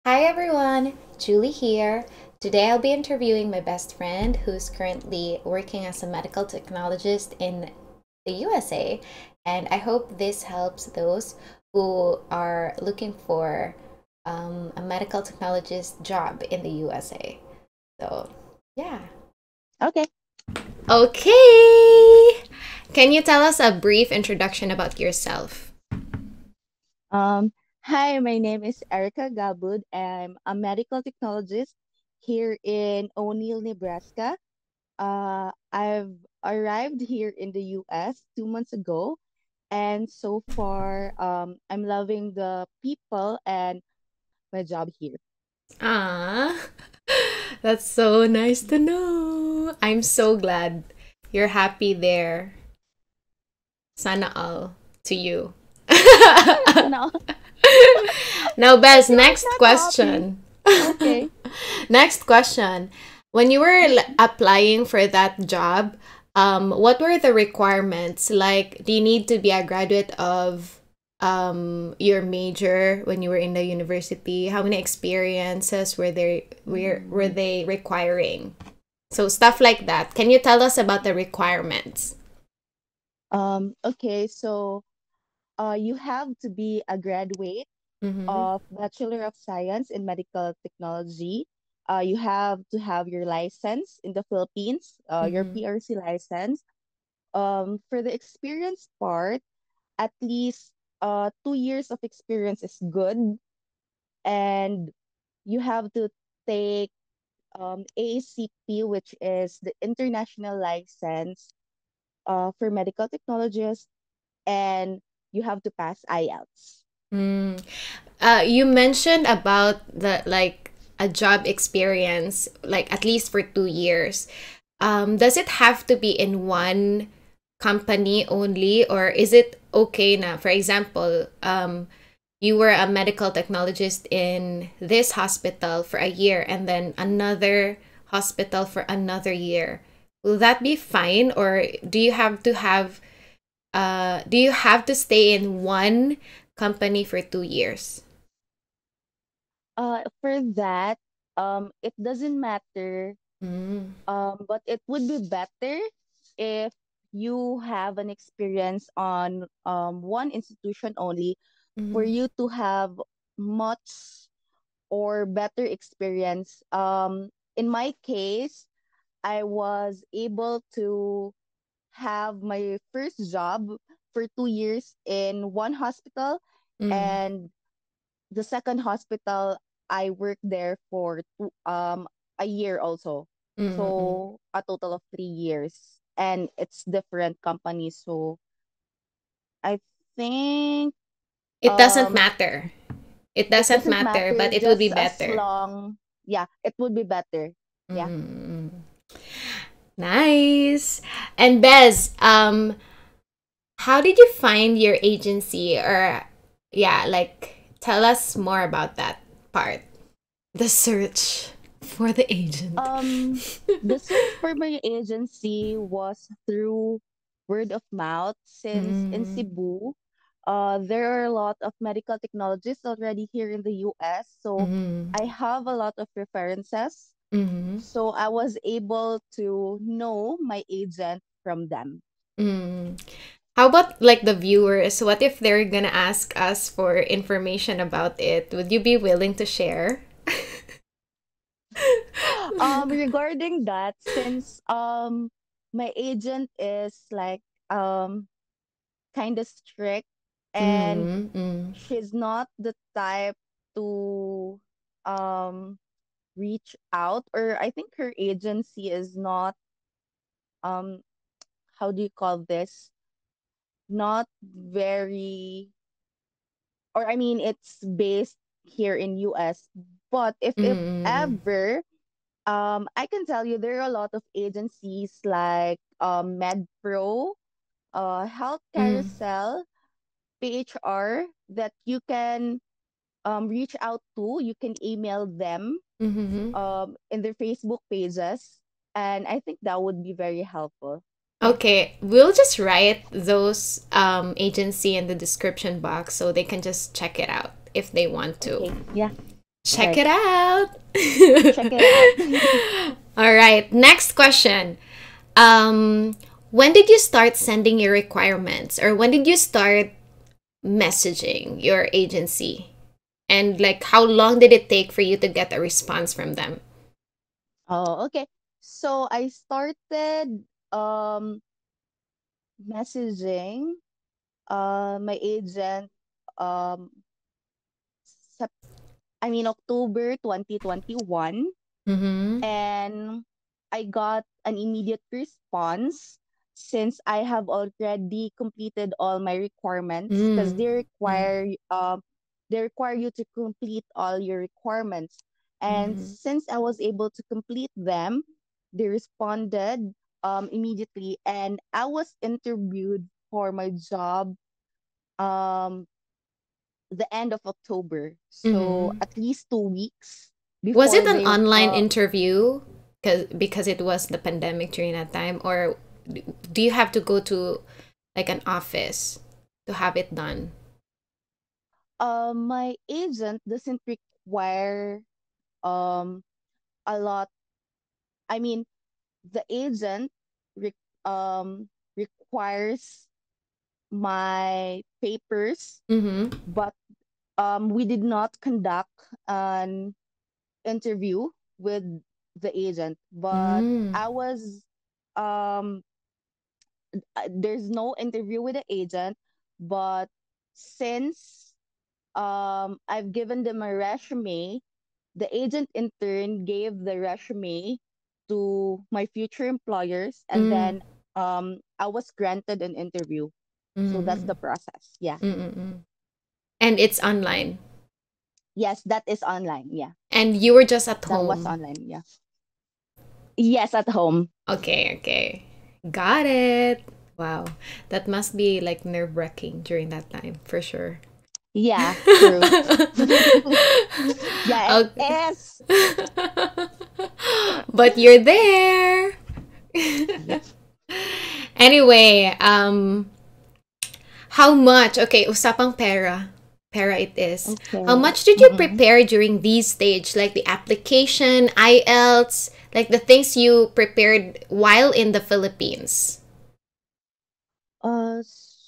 Hi everyone, Julie here. Today I'll be interviewing my best friend who's currently working as a medical technologist in the USA, and I hope this helps those who are looking for a medical technologist job in the USA. So, yeah. Okay. Okay! Can you tell us a brief introduction about yourself? Um, Hi, my name is Erika Gabud. I'm a medical technologist here in O'Neill, Nebraska. I've arrived here in the US 2 months ago, and so far, I'm loving the people and my job here. Ah, that's so nice to know. I'm so glad you're happy there. Sana all to you. So now, Now, Bez, you're next not happy. question. Okay. Next question. When you were applying for that job, what were the requirements? Like, do you need to be a graduate of your major when you were in the university? How many experiences were Mm. they requiring? So stuff like that. Can you tell us about the requirements? Okay, so you have to be a graduate Mm-hmm. of Bachelor of Science in Medical Technology. You have to have your license in the Philippines, your Mm-hmm. PRC license. For the experience part, at least 2 years of experience is good, and you have to take AACP, which is the international license for medical technologists, and you have to pass IELTS. Mm. You mentioned about the like a job experience, like at least for 2 years. Does it have to be in one company only, or is it okay now? For example, you were a medical technologist in this hospital for a year and then another hospital for another year. Will that be fine, or do you have to stay in one company for 2 years? For that, it doesn't matter. Mm. But it would be better if you have an experience on one institution only for Mm. you to have much or better experience. In my case, I was able to have my first job for 2 years in one hospital, Mm. and the second hospital I worked there for a year also. Mm. Mm. So a total of 3 years. And it's different companies. So I think It doesn't um matter. It it doesn't doesn't matter, matter but it would be just as better. long, yeah, it would be better. Yeah. Mm. Nice. And Bez, how did you find your agency? Or yeah, like tell us more about that part. The search for the agent. The search for my agency was through word of mouth since in Mm. Cebu, there are a lot of medical technologists already here in the US. So Mm. I have a lot of references. Mm. So I was able to know my agent from them. Mm. How about like the viewers? What if they're gonna ask us for information about it? Would you be willing to share? Regarding that, since my agent is like um kind of strict, and Mm. Mm. she's not the type to um reach out, or I think her agency is not um how do you call this, not very, or I mean it's based here in US. But if Mm. ever, I can tell you there are a lot of agencies like MedPro, Health Mm. Carousel, PHR that you can reach out to. You can email them Mm. in their Facebook pages, and I think that would be very helpful. Yeah. Okay, we'll just write those agency in the description box so they can just check it out if they want to. Okay. Yeah. Check Right. it out. Check it out. All right, next question. Um, when did you start sending your requirements, or when did you start messaging your agency? And like, how long did it take for you to get a response from them? Oh, okay. So I started um messaging my agent um Sep- October 2021, Mm-hmm. and I got an immediate response since I have already completed all my requirements, because Mm. Mm. they require you to complete all your requirements. And Mm-hmm. since I was able to complete them, they responded immediately, and I was interviewed for my job um the end of October. So Mm-hmm. at least 2 weeks Was it before an they online interview? Because it was the pandemic during that time, or do you have to go to like an office to have it done? my agent doesn't require um a lot. I mean, the agent re- requires my papers, Mm-hmm. but we did not conduct an interview with the agent. But Mm. I was um there's no interview with the agent, but since I've given them a resume, the agent in turn gave the resume to my future employers, and Mm. then I was granted an interview. So that's Mm-hmm. the process. Yeah. Mm-hmm. And it's online. Yes, that is online. Yeah. And you were just at That was home. online. Yeah. Yes, at home. Okay, okay. Got it. Wow. That must be like nerve-wracking during that time, for sure. Yeah, true. Yeah, it Okay. is. But you're there. Yeah. Anyway, how much? Okay, usapang pera. Pera it is. How Okay. much did you Mm-mm. prepare during these stage? Like the application, IELTS, like the things you prepared while in the Philippines?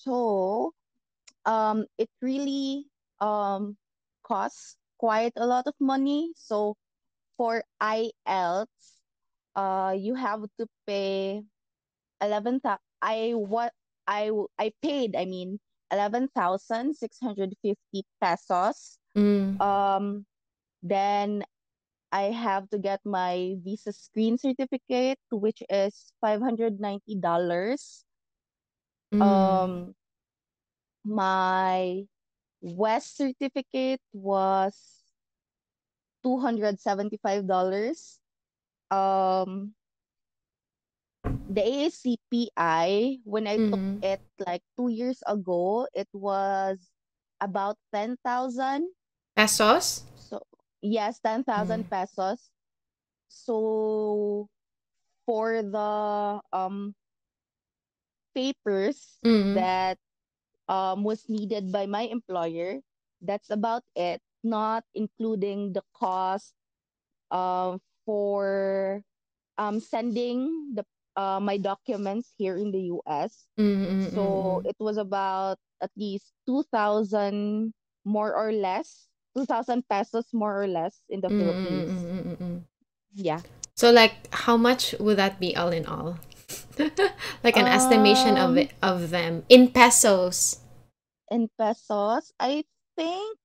So it really um costs quite a lot of money. So for IELTS, you have to pay 11,000. I paid, 11,650 pesos. Mm, Um then I have to get my visa screen certificate, which is $590. mm, Um my West certificate was $275. Um, the AACPI, when I took mm. it like 2 years ago, it was about 10,000. Pesos? So, yes, 10,000 Mm, pesos. So, for the papers mm, that was needed by my employer, that's about it, not including the cost for sending the my documents here in the US. mm, mm, mm, So mm. it was about at least 2,000 more or less, 2,000 pesos more or less in the Mm, mm, Philippines. mm, mm, mm. Yeah. So like how much would that be all in all? Like an estimation of Um, it, of them in pesos. in pesos, I think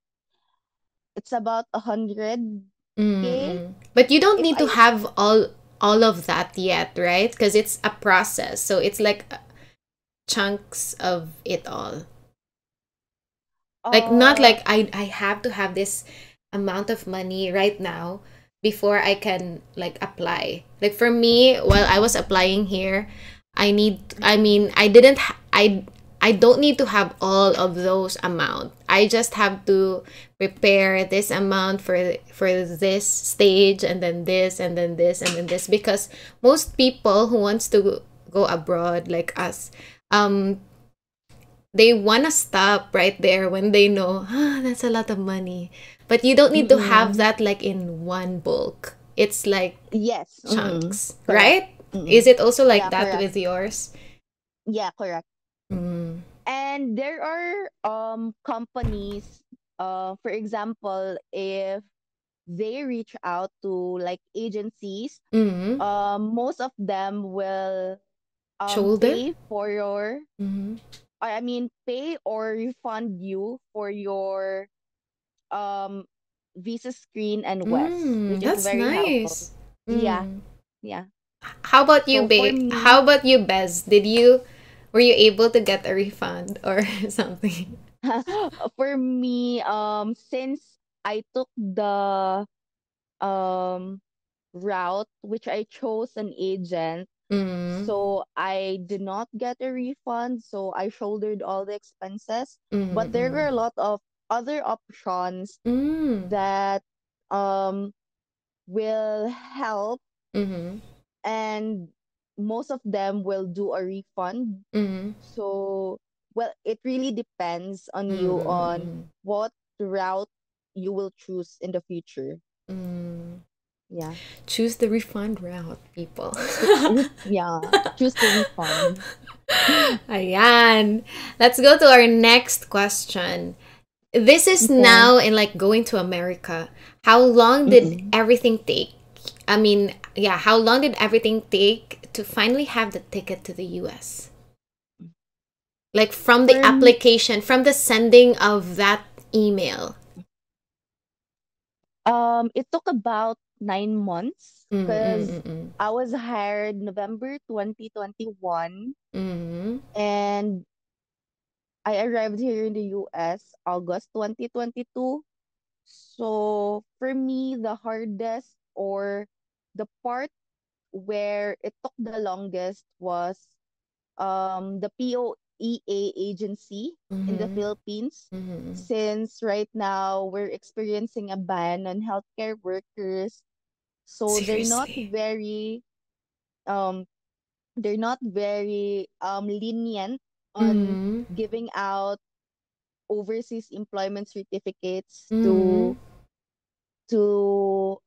it's about 100K. Mm-mm. But you don't If need to I have all of that yet, right? Because it's a process. So it's like chunks of it all. Like not uh like I have to have this amount of money right now before I can like apply. Like for me, while I was applying here, I didn't I don't need to have all of those amount. I just have to prepare this amount for this stage, and then this, and then this, and then this, because most people who wants to go abroad like us, um they want to stop right there when they know, ah, that's a lot of money. But you don't need to have Mm-mm. that like in one bulk. It's like Yes. Mm-mm. chunks, Correct. right? Is Mm-mm. it also like Yeah, that correct. with yours? Yeah, correct. Mm. And there are companies, for example, if they reach out to like agencies, Mm. most of them will Shoulder? pay for your, Mm-hmm. I mean, pay or refund you for your um visa screen and West, Mm, which is that's very helpful. nice. Yeah, Mm. yeah. How about you, So for Ba? How me, about you, Bez? Were you able to get a refund or something? for me, since I took the um route which I chose an agent, Mm. so I did not get a refund, so I shouldered all the expenses. But there Mm-mm. were a lot of other options Mm. that um will help, Mm-hmm. and most of them will do a refund. Mm-hmm. So, well, it really depends on you on Mm-mm. what route you will choose in the future. Mm. Yeah. Choose the refund route, people. Yeah, choose the refund. Ayan. Let's go to our next question. This is Okay. now in like going to America. How long did Mm-mm. everything take? I mean, yeah, how long did everything take to finally have the ticket to the US? Like from the For m- application, from the sending of that email. it took about 9 months because Mm-mm-mm-mm. I was hired November 2021, Mm-mm. and I arrived here in the US August 2022. So for me, the hardest or the part where it took the longest was the POEA agency in the Mm-hmm. Philippines. Mm-hmm. Since right now we're experiencing a ban on healthcare workers, so Seriously. um they're not very lenient on Mm-hmm. giving out overseas employment certificates Mm-hmm. to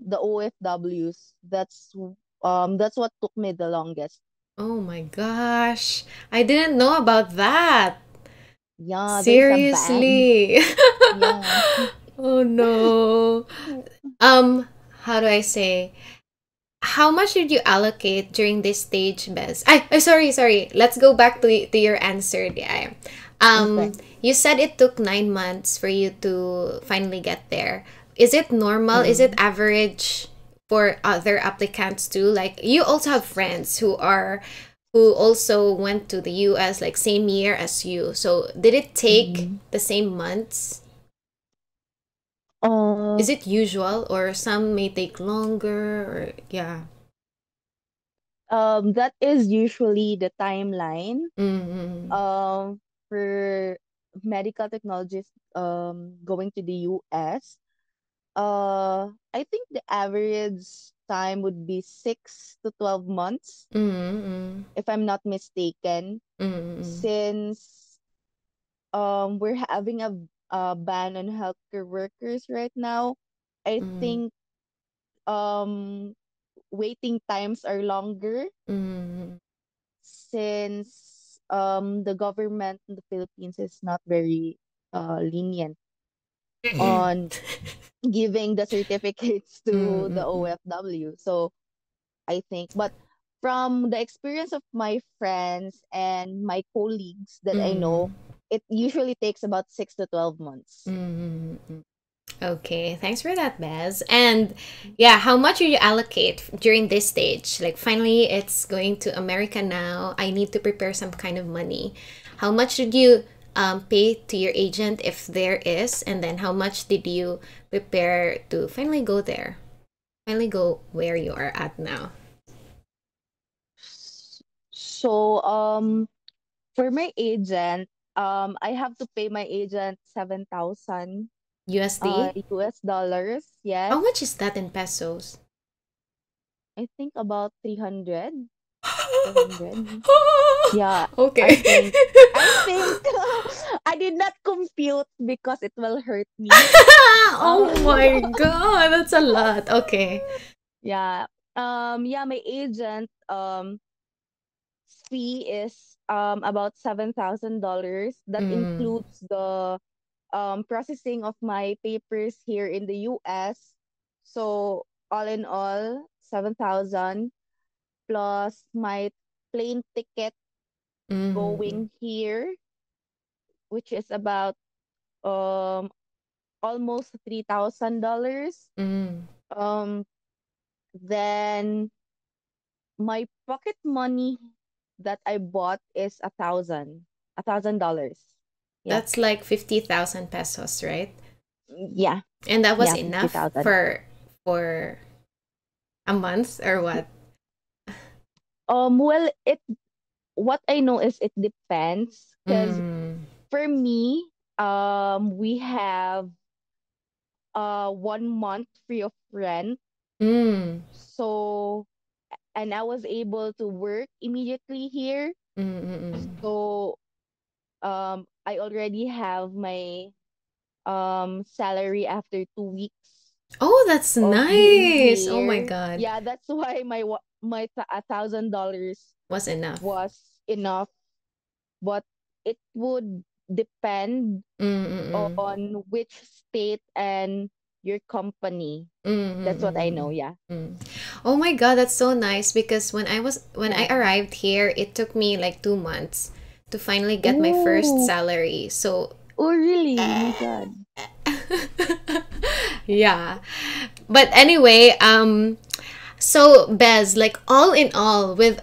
the OFWs. That's what took me the longest. Oh my gosh. I didn't know about that. Yeah, there's a ban. Seriously. Yeah. Oh no. How do I say? How much did you allocate during this stage, Bez? Sorry. Let's go back to your answer. Yeah. Okay. You said it took 9 months for you to finally get there. Is it normal? Is it Mm-mm. average for other applicants too? Like you also have friends who also went to the US like same year as you. So did it take Mm-mm. the same months? Uh, Is it usual or some may take longer or yeah. that is usually the timeline. Mm-hmm. For medical technologists going to the US. I think the average time would be 6 to 12 months, Mm-hmm. if I'm not mistaken, Mm-hmm. since we're having a ban on healthcare workers right now. I Mm-hmm. think um waiting times are longer Mm-hmm. since the government in the Philippines is not very lenient on giving the certificates to the Mm-hmm. OFW. So I think, but from the experience of my friends and my colleagues that I know, Mm-hmm. it usually takes about 6 to 12 months. Mm-hmm. Okay, thanks for that, Baz. And yeah, how much do you allocate during this stage? Like, finally, it's going to America now. I need to prepare some kind of money. How much did you pay to your agent if there is? And then how much did you prepare to finally go there? Finally go where you are at now? So for my agent, I have to pay my agent 7,000 USD? US dollars. How Yes. much is that in pesos? I think about 300. 400. Yeah, I Okay. think I think I did not compute because it will hurt me. Uh, Oh my god, that's a lot. Okay. yeah. Yeah, my agent fee is about $7,000. That Mm, includes the processing of my papers here in the US. So all in all, 7,000 plus my plane ticket mm, going here, which is about um almost $3,000. mm. Um, then my pocket money that I bought is $1,000. Yeah, That's like 50,000 pesos, right? yeah, And that was yeah, enough 50,000. for a month or what? Well, it what I know is it depends because Mm, for me, we have 1 month free of rent. mm, So, and I was able to work immediately here. mm, mm. So, I already have my salary after 2 weeks Oh, that's of being nice. Oh my here. god. Yeah, that's why my $1,000 Was enough. was enough. But it would depend Mm, mm, mm. on which state and your company. Mm, mm, That's what I mm, know. Yeah. mm. Oh my God, that's so nice because when I Yeah. arrived here, it took me like 2 months to finally get my first Oh. salary. So Oh, really? My God. yeah. But anyway, so Bez, like all in all, with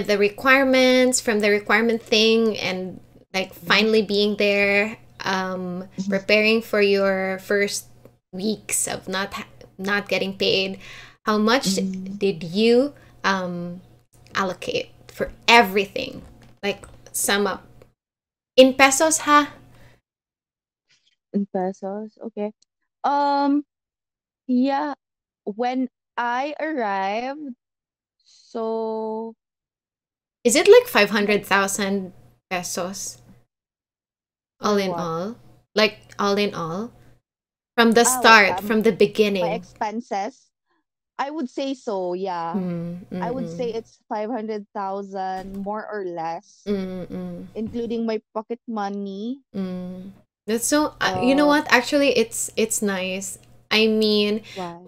the requirements from the requirement thing and like Mhm. finally being there, Mhm. preparing for your first weeks of not getting paid, how much Mhm. did you um allocate for everything? Like sum up in pesos, ha? In pesos. Okay. Um, yeah. When I arrived, so Is it like my 500,000 pesos all for in what? all? Like all in all? From the Oh, start, from the my beginning. expenses. I would say so, yeah. Mm, I would mm, say it's 500,000 more or less, mm, mm, including my pocket money. mm. That's so. You know Um, what? Actually, it's nice. I mean, why?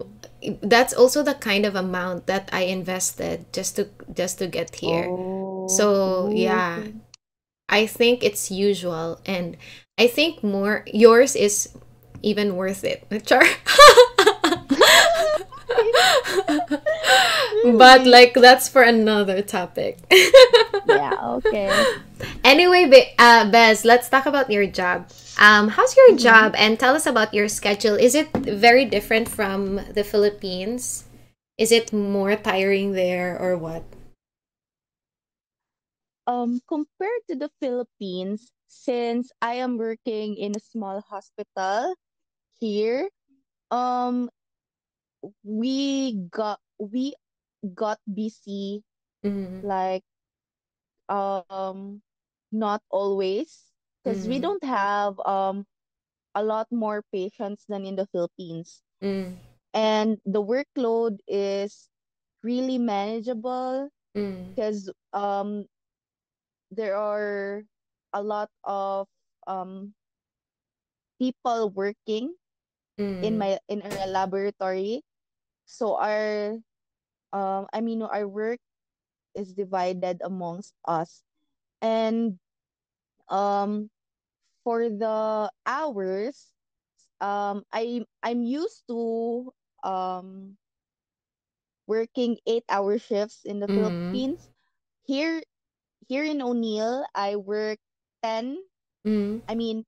that's also the kind of amount that I invested just to get here. Oh, So oh, yeah, okay. I think it's usual, and I think more yours is even worth it. Char. But Really? like that's for another topic. Yeah, okay. Anyway, Bez, let's talk about your job. How's your Mm-hmm. job and tell us about your schedule? Is it very different from the Philippines? Is it more tiring there or what? Compared to the Philippines, since I am working in a small hospital here, um, we got busy Mm, like um not always because we mm, don't have a lot more patients than in the Philippines, mm, and the workload is really manageable mm, because there are a lot of um people working mm, in our laboratory. So our work is divided amongst us. And um for the hours, I'm used to um working 8-hour shifts in the mm, Philippines. Here here in O'Neill, I work 10 mm, I mean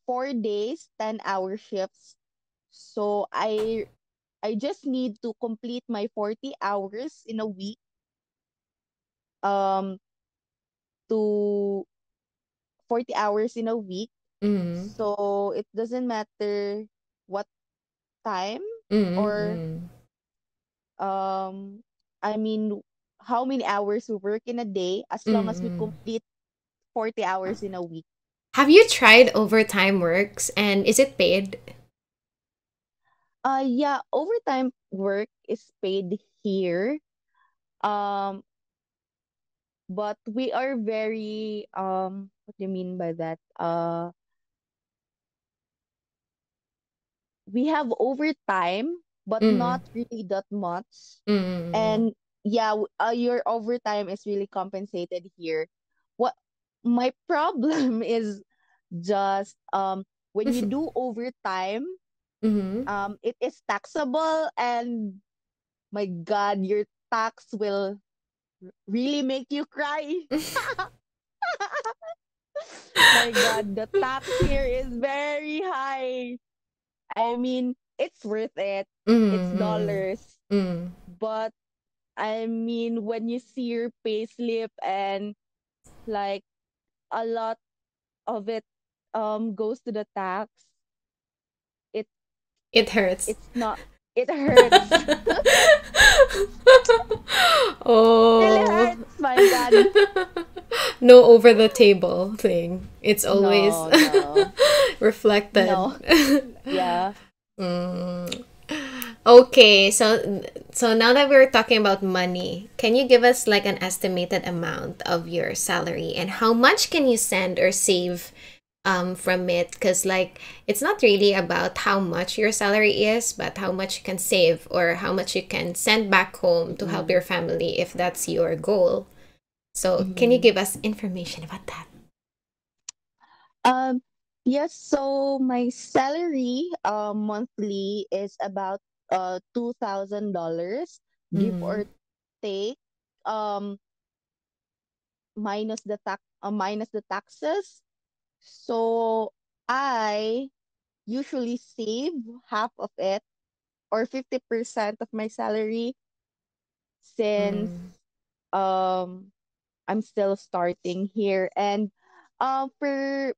4 days, 10-hour shifts. So I just need to complete my 40 hours in a week um to 40 hours in a week. mm, So it doesn't matter what time mm, or mm, um I mean how many hours we work in a day, as long as we Mm-mm. complete 40 hours in a week. Have you tried overtime works and is it paid? Yeah, overtime work is paid here. Um, but we are very what do you mean by that? We have overtime, but Mm. not really that much. Mm. And yeah, your overtime is really compensated here. What my problem is just when you do overtime, Mm-hmm. it is taxable, and my God, your tax will really make you cry. My God, the tax here is very high. I mean, it's worth it. It's Mm-hmm. dollars. Mm. But I mean, when you see your payslip and like a lot of it goes to the tax, it It hurts. it's not, it hurts. Really Oh. hurts, my God. No over the table thing. It's always No, no, reflected. no. Yeah. Mm. Okay, so now that we're talking about money, can you give us like an estimated amount of your salary and how much can you send or save from it? Because like it's not really about how much your salary is, but how much you can save or how much you can send back home to help Mm-mm. your family if that's your goal. So can you Mm-hmm. give us information about that? Um, yes, so my salary monthly is about $2,000, give Mm-hmm. or take, um minus the taxes. So I usually save half of it, or 50% of my salary, since Mm-hmm. um I'm still starting here. And for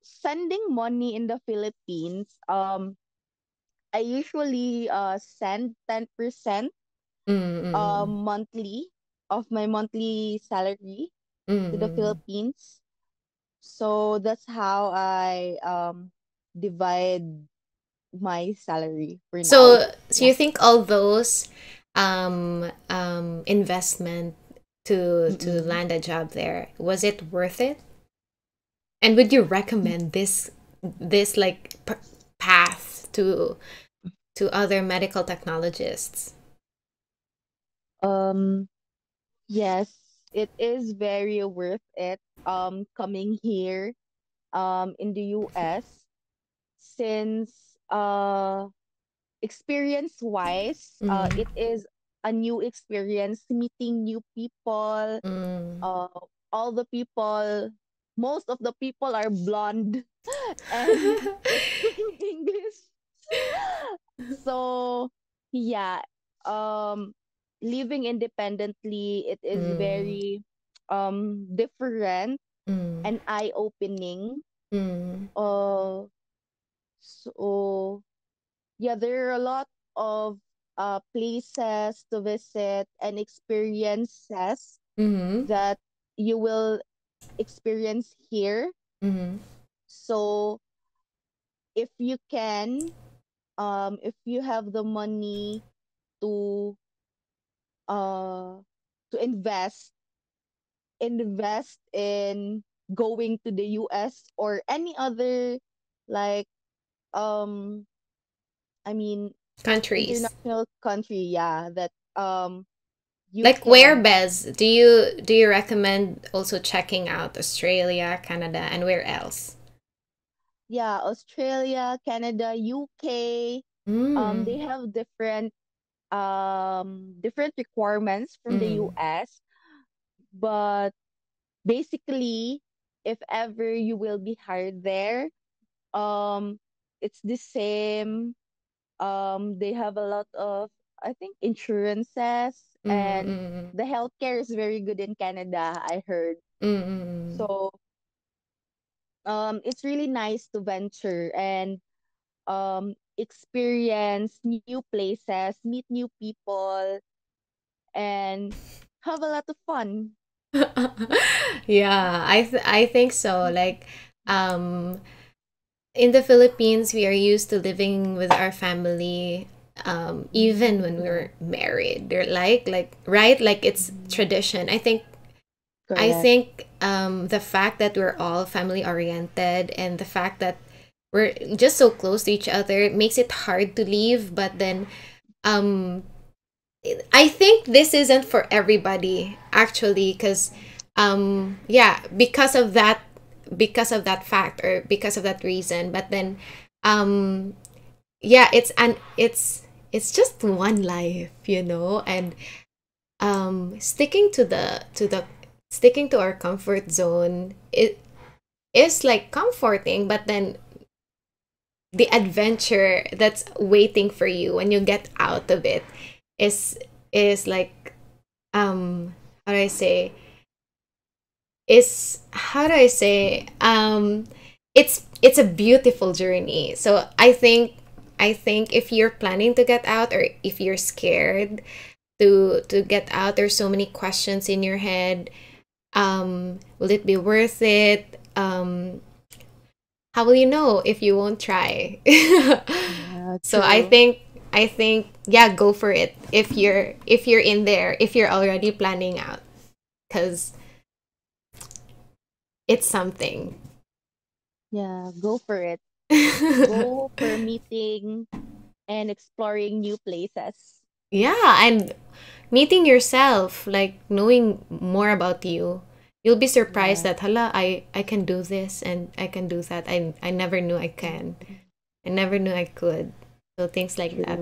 sending money in the Philippines, I usually send 10% Mm-hmm. monthly of my monthly salary to the Mm-hmm. Philippines. So that's how I divide my salary for now. So Yeah. you think all those investment to Mm-mm. land a job there, was it worth it? And would you recommend this like path to other medical technologists? Um, yes, it is very worth it coming here in the US, since experience wise, Mm, it is a new experience, meeting new people. mm. uh all the people, most of the people are blonde and it's speaking English. So yeah, um living independently, it is Mm, very different mm, and eye opening. mm, So yeah, there are a lot of places to visit and experiences mm, that you will experience here. mm, So if you can, if you have the money to uh to invest in going to the US or any other, like, um I mean, countries. international country, yeah, that you Like where, can. Bez? Do you recommend also checking out Australia, Canada, and where else? Yeah, Australia, Canada, UK, Mm, they have different requirements from the mm, US, but basically, if ever you will be hired there, um it's the same. They have a lot of, I think, insurances, mm, and mm, the healthcare is very good in Canada, I heard. mm, mm, So it's really nice to venture and experience new places, meet new people, and have a lot of fun. Yeah, I think so. Like, um, in the Philippines, we are used to living with our family, even when Yeah, we're married. They're like right, like it's mhm, tradition. I correct. think the fact that we're all family oriented and the fact that we're just so close to each other makes it hard to leave. But then um, I think this isn't for everybody actually, because yeah, because of that fact or because of that reason. But then um, yeah, it's just one life, you know, and sticking to the sticking to our comfort zone, it is like comforting, but then the adventure that's waiting for you when you get out of it is like how do I say is how do I say it's a beautiful journey. So I think if you're planning to get out or if you're scared to get out, there's so many questions in your head. Will it be worth it? How will you know if you won't try? Yeah, So true. I think yeah, go for it if you're in there, if you're already planning out, because it's something. Yeah, go for it. Go for meeting and exploring new places. Yeah, and meeting yourself, like knowing more about you, you'll be surprised Yeah. that hala, I can do this and I can do that. I never knew I can. Mhm. I never knew I could. So things like that.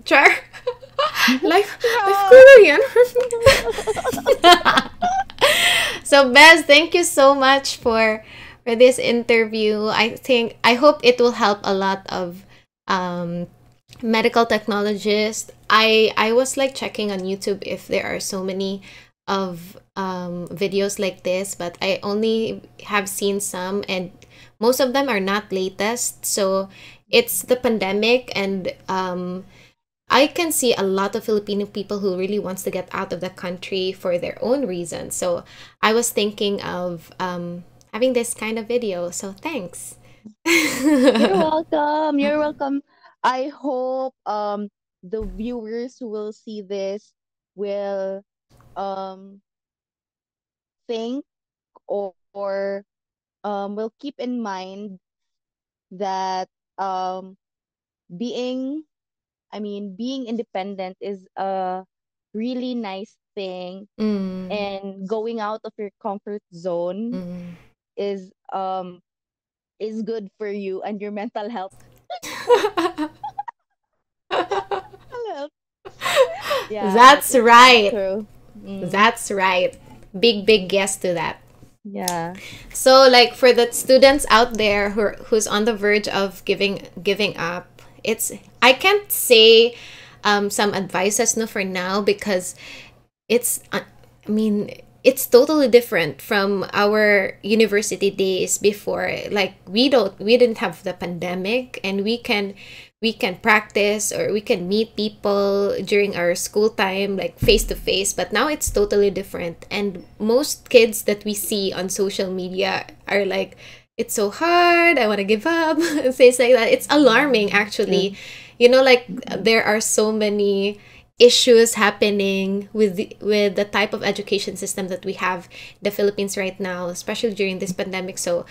True. Char. Life ko Wow. yan. So Bez, thank you so much for this interview. I hope it will help a lot of um medical technologists. I was like checking on YouTube if there are so many of videos like this, but I only have seen some, and most of them are not latest. So it's the pandemic, and I can see a lot of Filipino people who really wants to get out of the country for their own reasons. So I was thinking of having this kind of video. So thanks. You're welcome. You're welcome. I hope the viewers who will see this will um think or will keep in mind that um being being independent is a really nice thing, Mm, and going out of your comfort zone mm. is good for you and your mental health. Mental health. Yeah, That's that's right. true. Mm, That's right. Big yes to that. yeah. So like for the students out there who's on the verge of giving up, it's I can't say some advices no for now because it's I mean it's totally different from our university days before. Like we didn't have the pandemic, and we can practice or we can meet people during our school time like face to face, but now it's totally different. And most kids that we see on social media are like, it's so hard, I want to give up, and things like that. It's alarming Mm, actually. true. You know, like Mm-mm. there are so many issues happening with the type of education system that we have in the Philippines right now, especially during this pandemic. So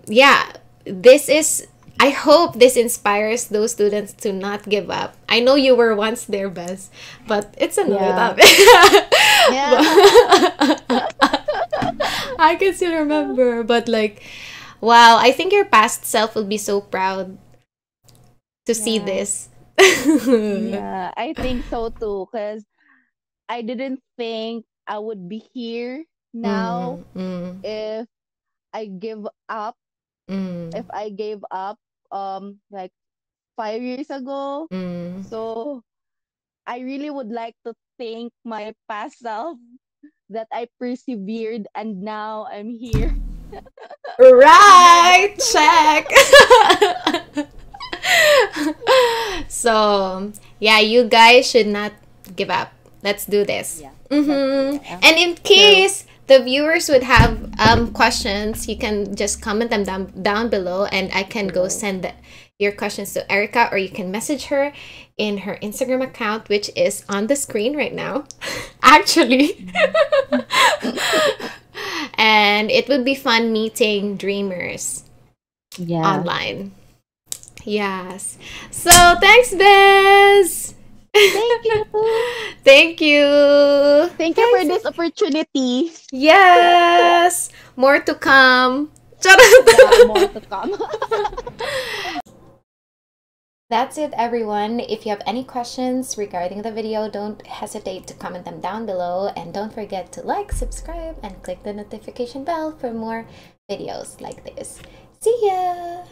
yeah, this is I hope this inspires those students to not give up. I know you were once there, Bess, but it's another Yeah. topic. Yeah. I can still remember, but like, wow, I think your past self will be so proud to see Yeah. this. Yeah. I think so too. Because I didn't think I would be here now Mm, mm, if I give up, if mm, I gave up like 5 years ago. mm. So I really would like to thank my past self that I persevered and now I'm here. You know that. Right, check. So, yeah, you guys should not give up. Let's do this. Yeah, Mm-hmm. yeah. And in So case the viewers would have questions, you can just comment them down below, and I can go below. send your questions to Erica, or you can message her in her Instagram account, which is on the screen right now, actually. Mhm. And it would be fun meeting dreamers Yeah. online. Yes. So thanks, Bez. Thank you. Thank you. Thank you for Thanks. this opportunity. Yes. More to come. Yeah, more to come. That's it, everyone. If you have any questions regarding the video, don't hesitate to comment them down below. And don't forget to like, subscribe, and click the notification bell for more videos like this. See ya!